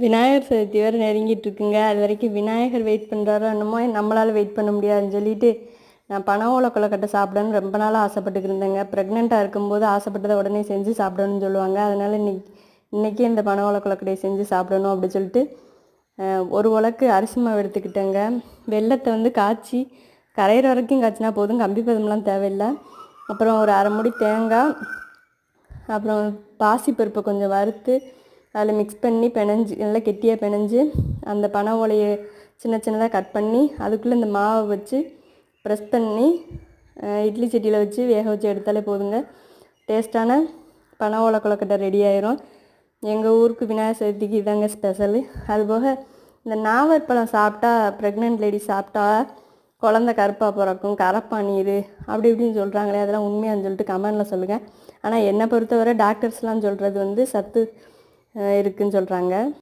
விநாயகர் சதுர்த்தி வேறு நெருங்கிட்டு இருக்குங்க. அது வரைக்கும் விநாயகர் வெயிட் பண்ணுறாரோ என்னமோ நம்மளால் வெயிட் பண்ண முடியாதுன்னு சொல்லிட்டு நான் பனை ஓலை கொழுக்கட்டை சாப்பிடணும்னு ரொம்ப நாளாக ஆசைப்பட்டுக்கிட்டு இருந்தேங்க. ப்ரெக்னெண்ட்டாக இருக்கும்போது ஆசைப்பட்டதை உடனே செஞ்சு சாப்பிடணும்னு சொல்லுவாங்க. அதனால் இன்றைக்கி இந்த பனை ஓலை கொழுக்கட்டையை செஞ்சு சாப்பிடணும் அப்படி சொல்லிட்டு ஒரு உலக்கு அரிசி மாவு எடுத்துக்கிட்டேங்க. வெல்லத்தை வந்து காய்ச்சி கரையிற வரைக்கும் காய்ச்சினா போதும், கம்பி பதம்லாம் தேவையில்லை. அப்புறம் ஒரு அரை மூடி தேங்காய், அப்புறம் பாசிப்பருப்பை கொஞ்சம் வறுத்து அதில் மிக்ஸ் பண்ணி பிணைஞ்சி நல்லா கெட்டியாக பிணைஞ்சி அந்த பனை ஓலையை சின்ன சின்னதாக கட் பண்ணி அதுக்குள்ளே இந்த மாவை வச்சு ப்ரெஸ் பண்ணி இட்லி சட்டியில் வச்சு வேக வச்சு எடுத்தாலே போதுங்க. டேஸ்ட்டான பனை ஓலை கொழுக்கட்டை ரெடி ஆயிரும். எங்கள் ஊருக்கு விநாயகர் சதுர்த்திக்கு இதாங்க ஸ்பெஷலு. அதுபோக இந்த நாவற்பழம் சாப்பிட்டா ப்ரெக்னென்ட் லேடி சாப்பிட்டா குழந்த கருப்பாக பிறக்கும், கரப்பான் நீர் அப்படி இப்படின்னு சொல்கிறாங்களே, அதெல்லாம் உண்மையான்னு சொல்லிட்டு கமெண்டில் சொல்லுங்கள். ஆனால் என்னை பொறுத்தவரை டாக்டர்ஸ்லாம் சொல்கிறது வந்து சத்து இருக்குதுன்னு சொல்கிறாங்க.